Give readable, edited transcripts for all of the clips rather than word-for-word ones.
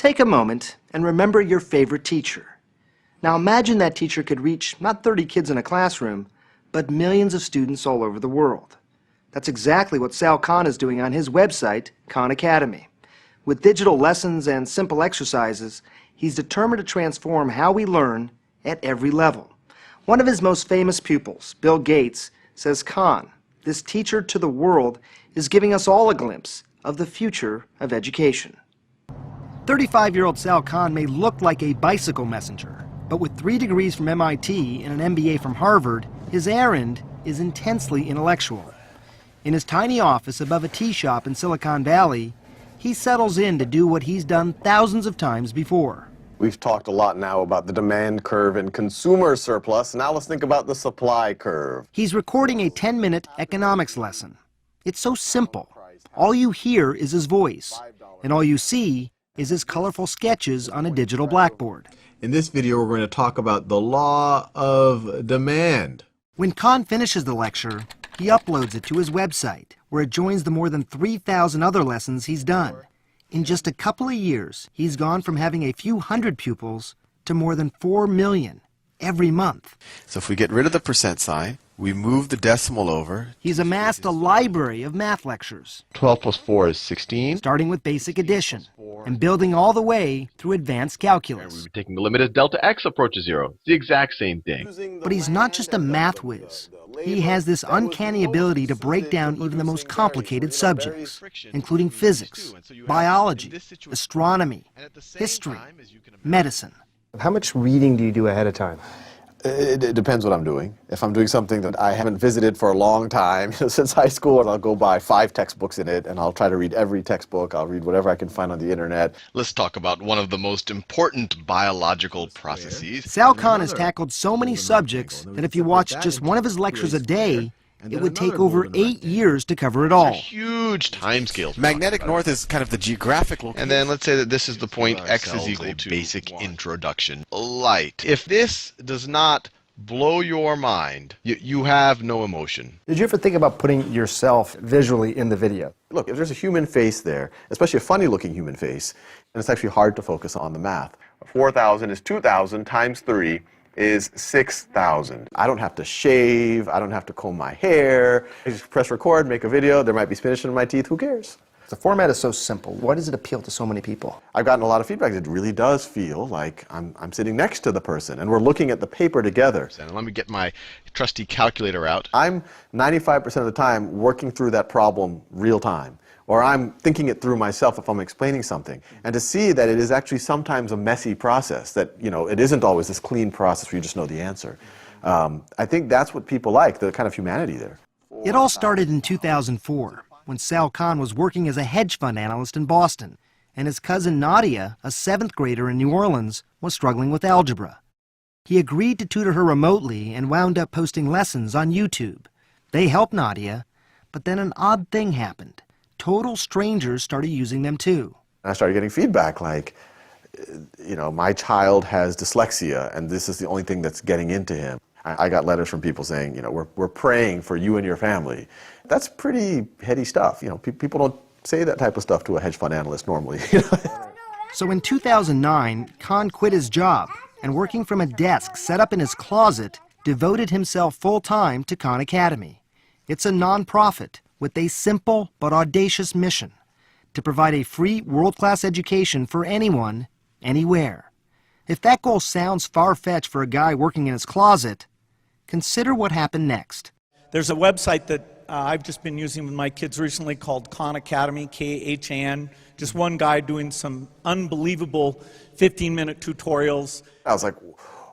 Take a moment and remember your favorite teacher. Now imagine that teacher could reach not 30 kids in a classroom, but millions of students all over the world. That's exactly what Sal Khan is doing on his website, Khan Academy. With digital lessons and simple exercises, he's determined to transform how we learn at every level. One of his most famous pupils, Bill Gates, says Khan, this teacher to the world, is giving us all a glimpse of the future of education. 35-year-old Sal Khan may look like a bicycle messenger, but with 3 degrees from MIT and an MBA from Harvard, his errand is intensely intellectual. In his tiny office above a tea shop in Silicon Valley, he settles in to do what he's done thousands of times before. We've talked a lot now about the demand curve and consumer surplus. Now let's think about the supply curve. He's recording a 10-minute economics lesson. It's so simple. All you hear is his voice, and all you see is his colorful sketches on a digital blackboard. In this video, we're going to talk about the law of demand. When Khan finishes the lecture, he uploads it to his website, where it joins the more than 3,000 other lessons he's done. In just a couple of years, he's gone from having a few hundred pupils to more than 4 million every month. So if we get rid of the percent sign, we move the decimal over. He's amassed a library of math lectures. 12 plus 4 is 16. Starting with basic addition and building all the way through advanced calculus. We're taking the limit as delta x approaches 0. It's the exact same thing. But he's not just a math whiz. He has this uncanny ability to break down even the most complicated subjects, including physics, biology, astronomy, history, medicine. How much reading do you do ahead of time? It depends what I'm doing. If I'm doing something that I haven't visited for a long time, since high school, I'll go buy 5 textbooks in it, and I'll try to read every textbook. I'll read whatever I can find on the internet. Let's talk about one of the most important biological processes. Sal Khan has tackled so many subjects that if you watch just one of his lectures a day, it would take over 8 years to cover it all. Huge time scales. Magnetic north is kind of the geographic location. And then let's say that this is the point x is equal to basic introduction. Light. If this does not blow your mind, you have no emotion. Did you ever think about putting yourself visually in the video? Look, if there's a human face there, especially a funny-looking human face, then it's actually hard to focus on the math. 4,000 is 2,000 times 3 is 6,000. I don't have to shave, I don't have to comb my hair. I just press record, make a video, there might be spinach in my teeth, who cares? The format is so simple. Why does it appeal to so many people? I've gotten a lot of feedback. It really does feel like I'm sitting next to the person and we're looking at the paper together. And let me get my trusty calculator out. I'm 95% of the time working through that problem real time. Or I'm thinking it through myself if I'm explaining something. And to see that it is actually sometimes a messy process, that it isn't always this clean process where you just know the answer. I think that's what people like, the kind of humanity there. It all started in 2004, when Sal Khan was working as a hedge fund analyst in Boston, and his cousin Nadia, a 7th grader in New Orleans, was struggling with algebra. He agreed to tutor her remotely and wound up posting lessons on YouTube. They helped Nadia, but then an odd thing happened. Total strangers started using them too. I started getting feedback like, my child has dyslexia and this is the only thing that's getting into him. I got letters from people saying, we're praying for you and your family. That's pretty heady stuff. People don't say that type of stuff to a hedge fund analyst normally. So in 2009, Khan quit his job and, working from a desk set up in his closet, devoted himself full-time to Khan Academy. It's a non-profit with a simple but audacious mission: to provide a free world-class education for anyone, anywhere. If that goal sounds far-fetched for a guy working in his closet, consider what happened next. There's a website that I've just been using with my kids recently called Khan Academy, K-H-A-N. Just one guy doing some unbelievable 15-minute tutorials. I was like,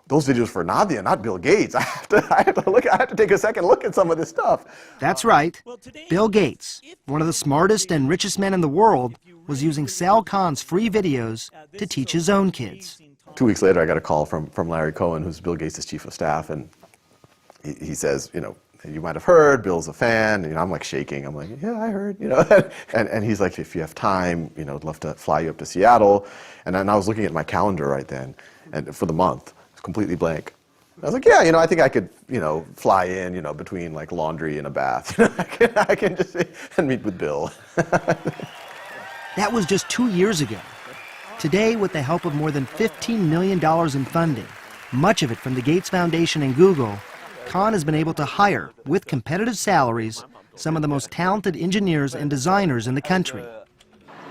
those videos for Nadia, not Bill Gates. I have to take a second look at some of this stuff. That's right. Bill Gates, one of the smartest and richest men in the world, was using Sal Khan's free videos to teach his own kids. 2 weeks later, I got a call from Larry Cohen, who's Bill Gates' chief of staff, and he says, you might have heard, Bill's a fan. I'm like shaking. I'm like, yeah, I heard, and he's like, if you have time, I'd love to fly you up to Seattle. And then I was looking at my calendar right then, and for the month, it's completely blank. I was like, yeah, I think I could, fly in, between like laundry and a bath. I can just and meet with Bill. That was just 2 years ago. Today, with the help of more than $15 million in funding, much of it from the Gates Foundation and Google, Khan has been able to hire, with competitive salaries, some of the most talented engineers and designers in the country.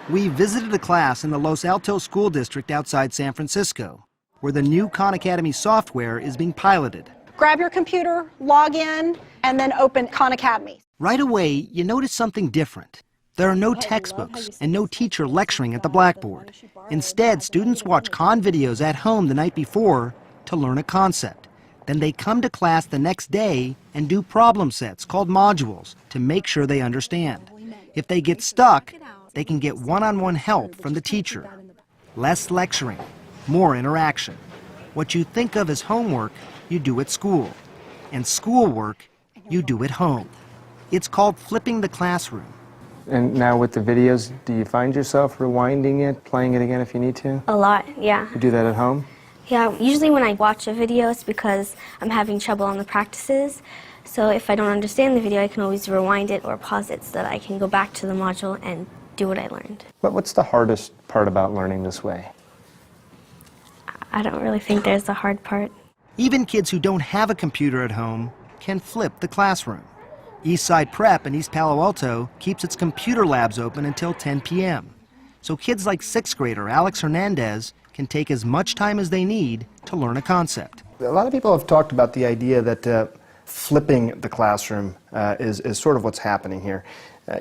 We visited a class in the Los Altos School District outside San Francisco, where the new Khan Academy software is being piloted. Grab your computer, log in, and then open Khan Academy. Right away, you notice something different. There are no textbooks and no teacher lecturing at the blackboard. Instead, students watch Khan videos at home the night before to learn a concept. Then they come to class the next day and do problem sets called modules to make sure they understand. If they get stuck, they can get one-on-one help from the teacher. Less lecturing, more interaction. What you think of as homework, you do at school. And schoolwork, you do at home. It's called flipping the classroom. And now with the videos, do you find yourself rewinding it, playing it again if you need to? A lot, yeah. You do that at home? Yeah, usually when I watch a video, it's because I'm having trouble on the practices. So if I don't understand the video, I can always rewind it or pause it so that I can go back to the module and do what I learned. What's the hardest part about learning this way? I don't really think there's a hard part. Even kids who don't have a computer at home can flip the classroom. Eastside Prep in East Palo Alto keeps its computer labs open until 10 p.m. So kids like 6th grader Alex Hernandez can take as much time as they need to learn a concept. A lot of people have talked about the idea that flipping the classroom is sort of what's happening here.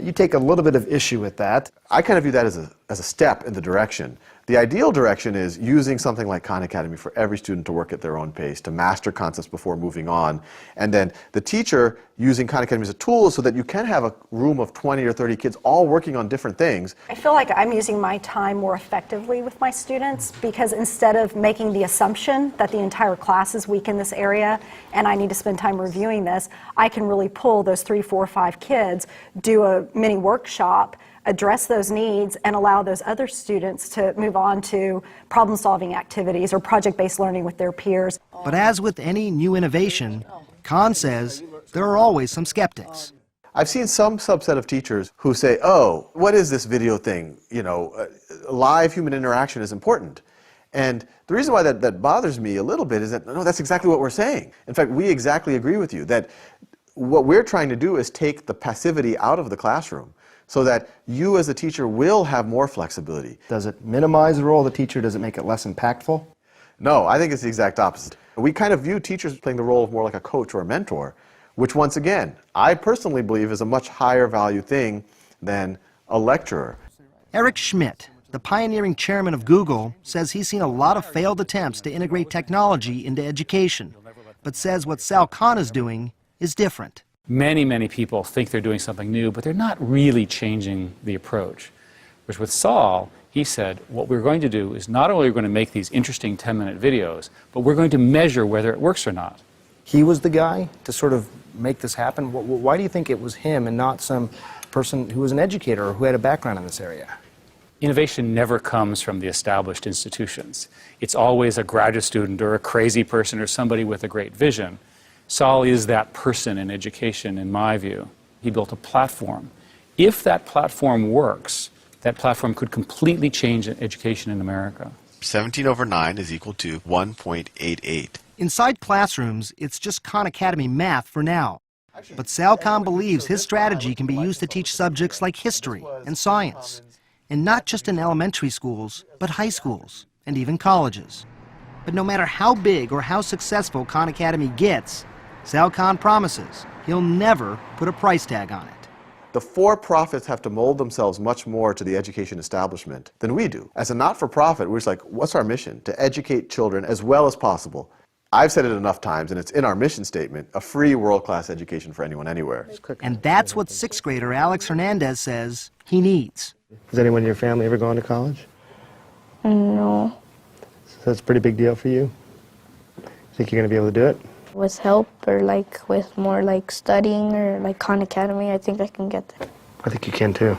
You take a little bit of issue with that. I kind of view that as a step in the direction. The ideal direction is using something like Khan Academy for every student to work at their own pace, to master concepts before moving on. And then the teacher using Khan Academy as a tool so that you can have a room of 20 or 30 kids all working on different things. I feel like I'm using my time more effectively with my students because instead of making the assumption that the entire class is weak in this area and I need to spend time reviewing this, I can really pull those 3, 4, 5 kids, do a mini workshop, address those needs, and allow those other students to move on to problem-solving activities or project-based learning with their peers. But as with any new innovation, Khan says there are always some skeptics. I've seen some subset of teachers who say, oh, what is this video thing? You know, live human interaction is important. And the reason why that bothers me a little bit is that, no, that's exactly what we're saying. In fact, we exactly agree with you that what we're trying to do is take the passivity out of the classroom, so that you as a teacher will have more flexibility. Does it minimize the role of the teacher? Does it make it less impactful? No, I think it's the exact opposite. We kind of view teachers playing the role of more like a coach or a mentor, which once again, I personally believe is a much higher value thing than a lecturer. Eric Schmidt, the pioneering chairman of Google, says he's seen a lot of failed attempts to integrate technology into education, but says what Sal Khan is doing is different. Many people think they're doing something new, but they're not really changing the approach. Whereas with Sal, he said, what we're going to do is not only are we going to make these interesting 10-minute videos, but we're going to measure whether it works or not. He was the guy to sort of make this happen? Why do you think it was him and not some person who was an educator or who had a background in this area? Innovation never comes from the established institutions. It's always a graduate student or a crazy person or somebody with a great vision. Sal is that person in education, in my view. He built a platform. If that platform works, that platform could completely change education in America. 17 over 9 is equal to 1.88. Inside classrooms, it's just Khan Academy math for now. But Sal Khan believes his strategy can be used to teach subjects like history and science, and not just in elementary schools, but high schools and even colleges. But no matter how big or how successful Khan Academy gets, Sal Khan promises he'll never put a price tag on it. The for-profits have to mold themselves much more to the education establishment than we do. As a not-for-profit, we're just like, what's our mission? To educate children as well as possible. I've said it enough times, and it's in our mission statement, a free world-class education for anyone, anywhere. And that's what 6th grader Alex Hernandez says he needs. Has anyone in your family ever gone to college? No. So that's a pretty big deal for you? Think you're going to be able to do it? With help or like with more like studying or like Khan Academy, I think I can get there. I think you can too.